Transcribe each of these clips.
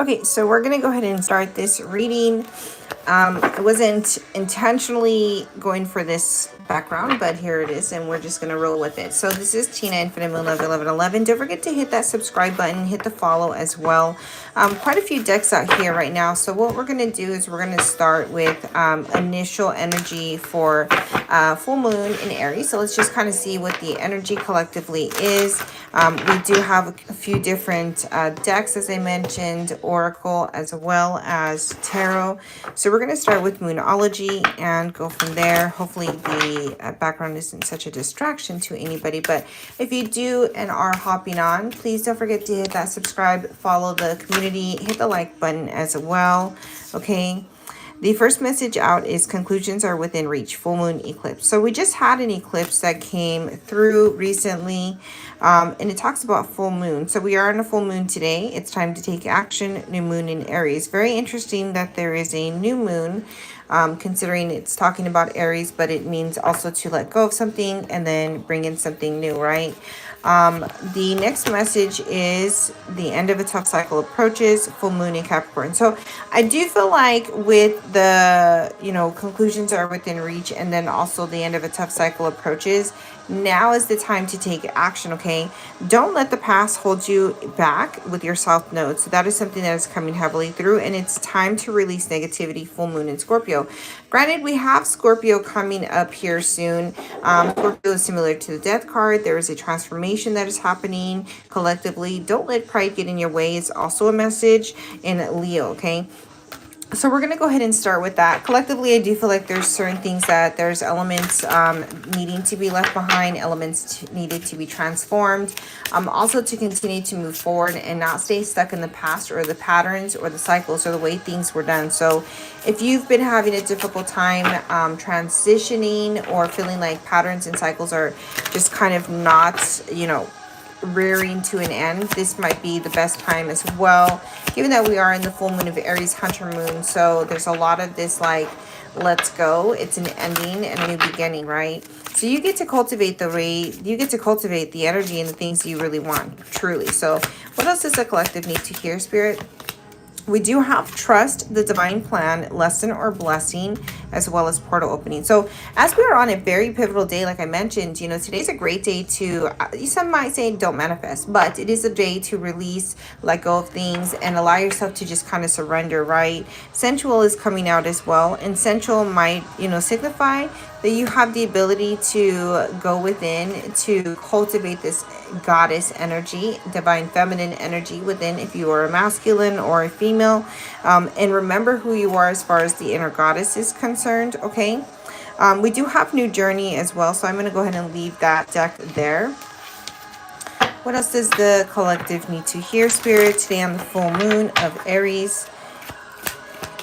Okay, so we're going to go ahead and start this reading. I wasn't intentionally going for this background, but here it is, and we're just going to roll with it. So this is Tina, Infinite Moon Love 1111. Don't forget to hit that subscribe button, hit the follow as well. Quite a few decks out here right now. So what we're going to do is we're going to start with initial energy for full moon in Aries. So let's just kind of see what the energy collectively is. We do have a few different decks, as I mentioned, Oracle as well as Tarot. So we're going to start with Moonology and go from there. Hopefully the background isn't such a distraction to anybody. But if you do and are hopping on, please don't forget to hit that subscribe, follow the community, hit the like button as well. Okay. The first message out is conclusions are within reach, full moon eclipse. So we just had an eclipse that came through recently, and it talks about full moon. So we are on a full moon today. It's time to take action, new moon in Aries. Very interesting that there is a new moon, considering it's talking about Aries, but it means also to let go of something and then bring in something new, right? The next message is the end of a tough cycle approaches, full moon in Capricorn. So I do feel like with the, conclusions are within reach, and then also the end of a tough cycle approaches, now is the time to take action, okay? Don't let the past hold you back with your South Node. So that is something that is coming heavily through, and it's time to release negativity, full moon in Scorpio. Granted, we have Scorpio coming up here soon. Scorpio is similar to the death card. There is a transformation that is happening collectively. Don't let pride get in your way. It's also a message in Leo, okay? So we're going to go ahead and start with that. Collectively, I do feel like there's certain things that there's elements needing to be left behind, elements needed to be transformed. Also to continue to move forward and not stay stuck in the past or the patterns or the cycles or the way things were done. So if you've been having a difficult time transitioning or feeling like patterns and cycles are just kind of not, rearing to an end, this might be the best time as well, given that we are in the full moon of Aries Hunter moon. So there's a lot of this like, let's go, it's an ending and a new beginning, right? So you get to cultivate the energy and the things you really want, truly. So what else does the collective need to hear, Spirit? We do have trust, the divine plan, lesson or blessing, as well as portal opening. So as we are on a very pivotal day, like I mentioned, today's a great day to, some might say don't manifest, but it is a day to release, let go of things, and allow yourself to just kind of surrender, right? Sensual is coming out as well, and sensual might, signify that you have the ability to go within to cultivate this goddess energy, divine feminine energy within, if you are a masculine or a female, and remember who you are as far as the inner goddess is concerned, okay? We do have new journey as well, so I'm going to go ahead and leave that deck there. What else does the collective need to hear, Spirit, today on the full moon of Aries?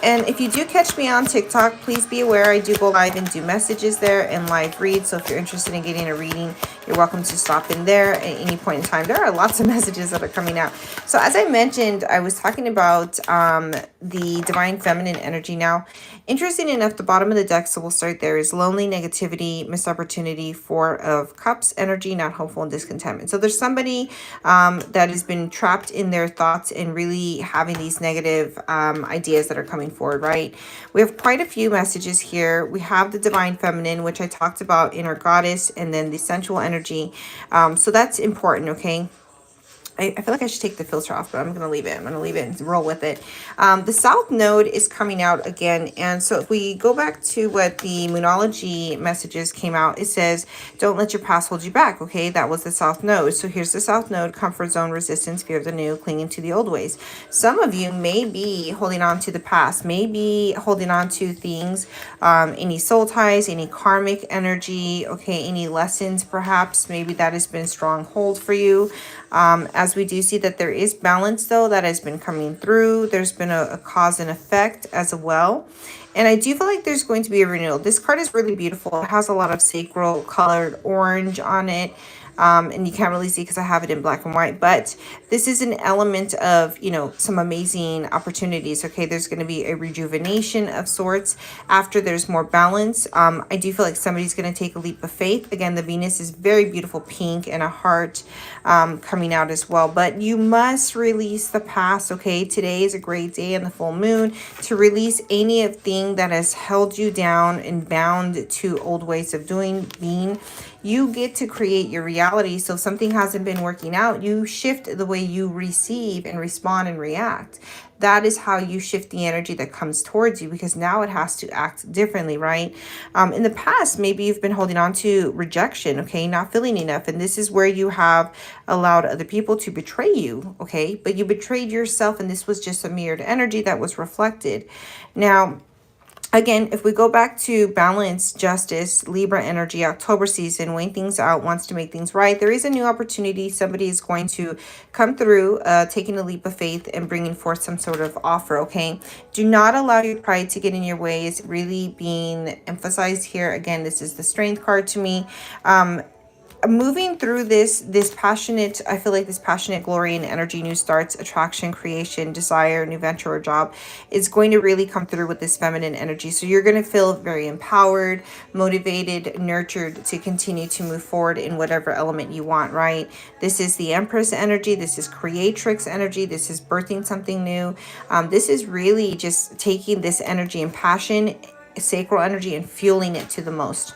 And if you do catch me on TikTok, please be aware I do go live and do messages there and live read. So if you're interested in getting a reading, you're welcome to stop in there at any point in time. There are lots of messages that are coming out. So as I mentioned, I was talking about the divine feminine energy. Now, interesting enough, the bottom of the deck, so we'll start there, is lonely, negativity, missed opportunity, Four of Cups energy, not hopeful, and discontentment. So there's somebody that has been trapped in their thoughts and really having these negative ideas that are coming forward, right? We have quite a few messages here. We have the divine feminine, which I talked about, inner goddess, and then the sensual energy. So that's important, okay? I feel like I should take the filter off, but I'm going to leave it. I'm going to leave it and roll with it. The South Node is coming out again. And so if we go back to what the Moonology messages came out, it says, don't let your past hold you back. Okay, that was the South Node. So here's the South Node, comfort zone, resistance, fear of the new, clinging to the old ways. Some of you may be holding on to the past, may be holding on to things, any soul ties, any karmic energy, okay, any lessons perhaps, maybe that has been a strong hold for you. As we do see that there is balance, though, that has been coming through. There's been a cause and effect as well. And I do feel like there's going to be a renewal. This card is really beautiful. It has a lot of sacral colored orange on it. And you can't really see because I have it in black and white, but this is an element of, you know, some amazing opportunities. Okay, there's going to be a rejuvenation of sorts after there's more balance. I do feel like somebody's going to take a leap of faith. Again, the Venus is very beautiful pink and a heart coming out as well, but you must release the past. Okay, today is a great day in the full moon to release anything that has held you down and bound to old ways of doing, being. You get to create your reality. So if something hasn't been working out, you shift the way you receive and respond and react. That is how you shift the energy that comes towards you, because now it has to act differently, right? In the past, maybe you've been holding on to rejection, okay, not feeling enough. And this is where you have allowed other people to betray you, okay? But you betrayed yourself, and this was just a mirrored energy that was reflected. Now, again, if we go back to balance, justice, Libra energy, October season, weighing things out, wants to make things right, there is a new opportunity. Somebody is going to come through, taking a leap of faith and bringing forth some sort of offer, okay? Do not allow your pride to get in your way is really being emphasized here. Again, this is the strength card to me. Moving through this passionate, I feel like this passionate glory and energy, new starts, attraction, creation, desire, new venture or job is going to really come through with this feminine energy. So you're going to feel very empowered, motivated, nurtured to continue to move forward in whatever element you want, right? This is the Empress energy. This is creatrix energy. This is birthing something new. This is really just taking this energy and passion, sacral energy, and fueling it to the most.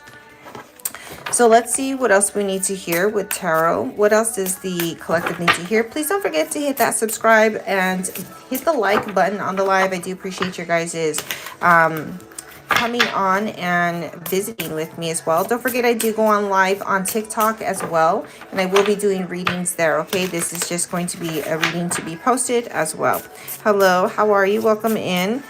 So let's see what else we need to hear with tarot. What else does the collective need to hear? Please don't forget to hit that subscribe and hit the like button on the live. I do appreciate your guys' coming on and visiting with me as well. Don't forget I do go on live on TikTok as well, and I will be doing readings there, okay? This is just going to be a reading to be posted as well. Hello, how are you? Welcome in.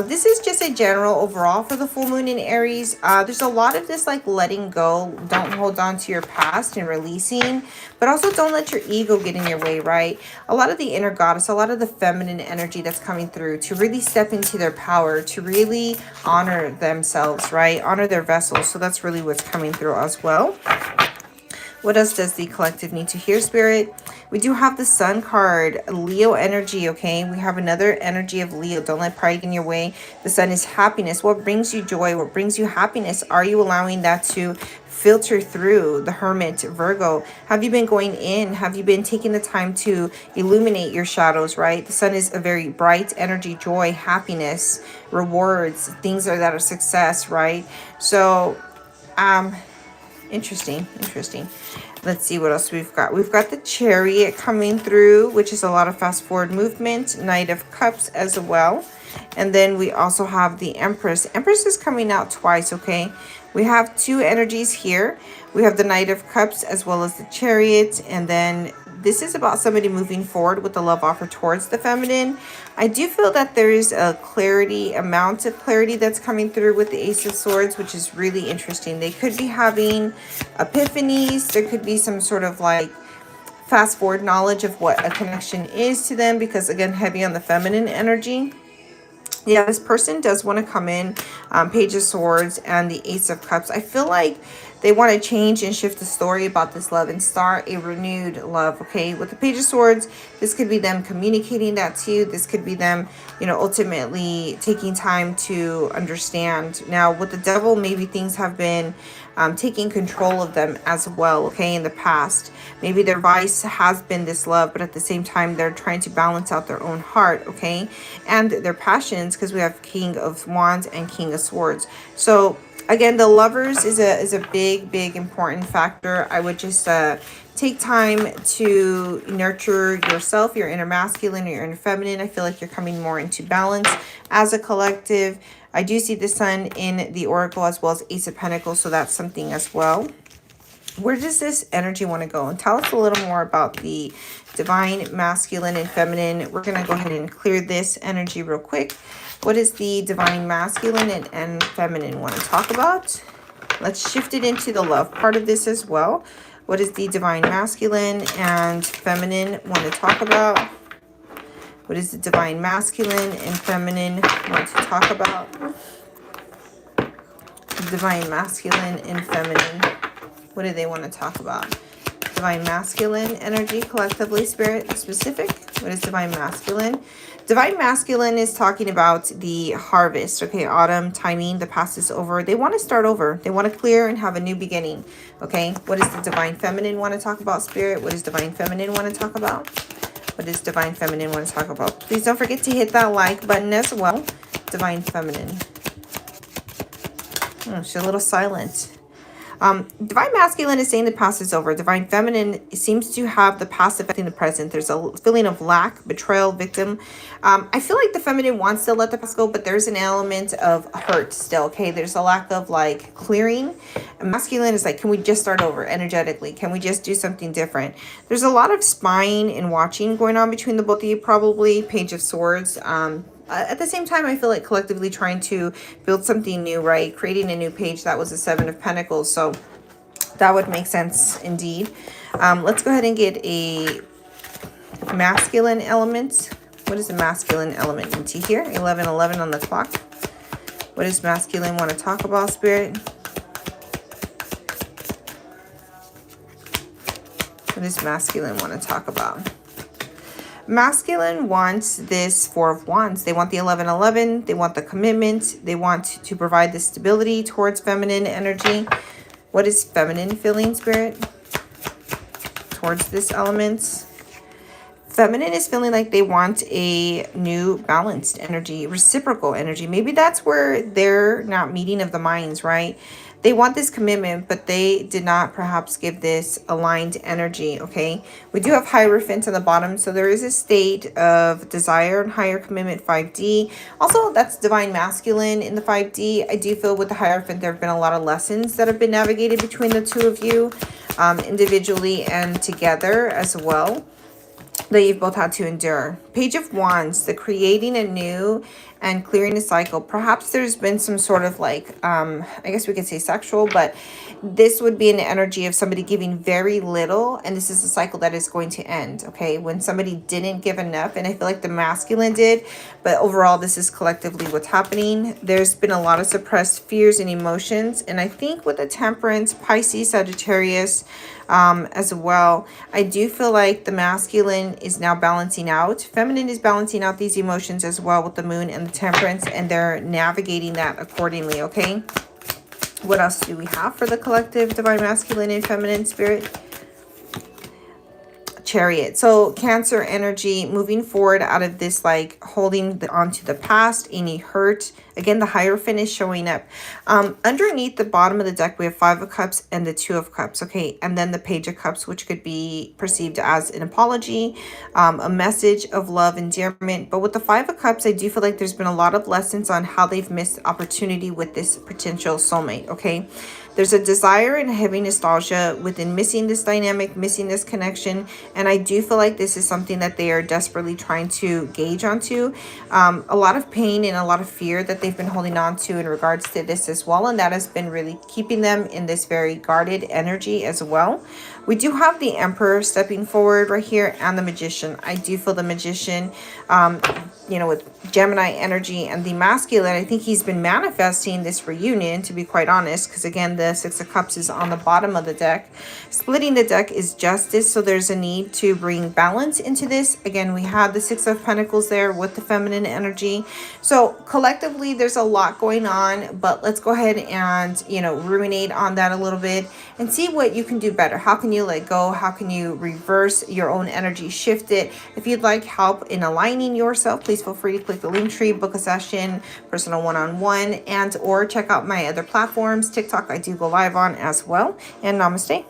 This is just a general overall for the full moon in Aries. There's a lot of this like letting go. Don't hold on to your past and releasing, but also don't let your ego get in your way, right? A lot of the inner goddess, a lot of the feminine energy that's coming through to really step into their power, to really honor themselves, right? Honor their vessels. So that's really what's coming through as well. What else does the collective need to hear, Spirit? We do have the Sun card, Leo energy, okay? We have another energy of Leo. Don't let pride get in your way. The Sun is happiness. What brings you joy? What brings you happiness? Are you allowing that to filter through? The Hermit, Virgo. Have you been going in? Have you been taking the time to illuminate your shadows, right? The Sun is a very bright energy, joy, happiness, rewards, things that are success, right? So, interesting. Let's see what else we've got. We've got the Chariot coming through, which is a lot of fast forward movement. Knight of Cups as well. And then we also have the Empress. Empress is coming out twice, okay? We have two energies here. We have the Knight of Cups as well as the Chariot. And then this is about somebody moving forward with the love offer towards the feminine. I do feel that there is a amount of clarity that's coming through with the Ace of Swords, which is really interesting. They could be having epiphanies. There could be some sort of like fast forward knowledge of what a connection is to them, because again, heavy on the feminine energy. Yeah, this person does want to come in, Page of Swords and the Ace of Cups. I feel like they want to change and shift the story about this love and start a renewed love, okay? With the Page of Swords, this could be them communicating that to you. This could be them, you know, ultimately taking time to understand. Now, with the Devil, maybe things have been taking control of them as well, okay, in the past. Maybe their vice has been this love, but at the same time, they're trying to balance out their own heart, okay, and their passions, because we have King of Wands and King of Swords. So again, the Lovers is a big important factor. I would just take time to nurture yourself, your inner masculine or your inner feminine. I feel like you're coming more into balance as a collective. I do see the Sun in the Oracle as well as Ace of Pentacles, so that's something as well. Where does this energy want to go? And tell us a little more about the divine masculine and feminine. We're going to go ahead and clear this energy real quick. What is the divine masculine and feminine want to talk about? Let's shift it into the love part of this as well. What is the divine masculine and feminine want to talk about? What is the divine masculine and feminine want to talk about? Divine masculine and feminine. What do they want to talk about? divine masculine energy collectively, spirit specific? What is divine masculine? Divine masculine is talking about the harvest, okay, autumn timing, the past is over. They want to start over. They want to clear and have a new beginning, okay? What does the divine feminine want to talk about, spirit? What does divine feminine want to talk about? What does divine feminine want to talk about? Please don't forget to hit that like button as well. Divine feminine. Oh, she's a little silent. Divine masculine is saying the past is over. Divine feminine seems to have the past affecting the present. There's a feeling of lack, betrayal, victim. I feel like the feminine wants to let the past go, but there's an element of hurt still, okay? There's a lack of like clearing. Masculine is like, can we just start over energetically? Can we just do something different? There's a lot of spying and watching going on between the both of you, probably. Page of Swords. At the same time, I feel like collectively trying to build something new, right? Creating a new page. That was the Seven of Pentacles. So that would make sense indeed. Let's go ahead and get a masculine element. What is the masculine element into here? 1111 on the clock. What does masculine want to talk about, spirit? What does masculine want to talk about? Masculine wants this Four of Wands. They want the 1111. They want the commitment. They want to provide the stability towards feminine energy. What is feminine feeling, spirit, towards this element? Feminine is feeling like they want a new balanced energy, reciprocal energy. Maybe that's where they're not meeting of the minds, right? They want this commitment, but they did not perhaps give this aligned energy, okay? We do have Hierophant on the bottom, so there is a state of desire and higher commitment, 5D. Also, that's divine masculine in the 5D. I do feel with the Hierophant, there have been a lot of lessons that have been navigated between the two of you, individually and together as well, that you've both had to endure. Page of Wands, the creating anew and clearing a cycle. Perhaps there's been some sort of like, I guess we could say sexual, but this would be an energy of somebody giving very little, and this is a cycle that is going to end, okay? When somebody didn't give enough, and I feel like the masculine did, but overall, this is collectively what's happening. There's been a lot of suppressed fears and emotions, and I think with the Temperance, Pisces, Sagittarius, as well, I do feel like the masculine is now balancing out. Feminine is balancing out these emotions as well with the Moon and the Temperance, and they're navigating that accordingly, okay? What else do we have for the collective divine masculine and feminine, spirit? Chariot. So Cancer energy, moving forward out of this, like holding onto the past, any hurt. Again, the Hierophant is showing up. Underneath the bottom of the deck, we have Five of Cups and the Two of Cups, okay? And then the Page of Cups, which could be perceived as an apology, a message of love, endearment. But with the Five of Cups, I do feel like there's been a lot of lessons on how they've missed opportunity with this potential soulmate, okay? There's a desire and heavy nostalgia within missing this dynamic, missing this connection. And I do feel like this is something that they are desperately trying to gauge onto. A lot of pain and a lot of fear that they've been holding on to in regards to this as well. And that has been really keeping them in this very guarded energy as well. We do have the Emperor stepping forward right here and the Magician. I do feel the Magician, you know, with Gemini energy and the masculine, I think he's been manifesting this reunion, to be quite honest, because again, the Six of Cups is on the bottom of the deck. Splitting the deck is justice, so there's a need to bring balance into this. Again, we have the Six of Pentacles there with the feminine energy. So collectively, there's a lot going on, but let's go ahead and, you know, ruminate on that a little bit and see what you can do better. How can you let go? How can you reverse your own energy, shift it? If you'd like help in aligning yourself, please feel free to click the link tree, book a session, personal one-on-one, and or check out my other platforms. TikTok, I do go live on as well. And namaste.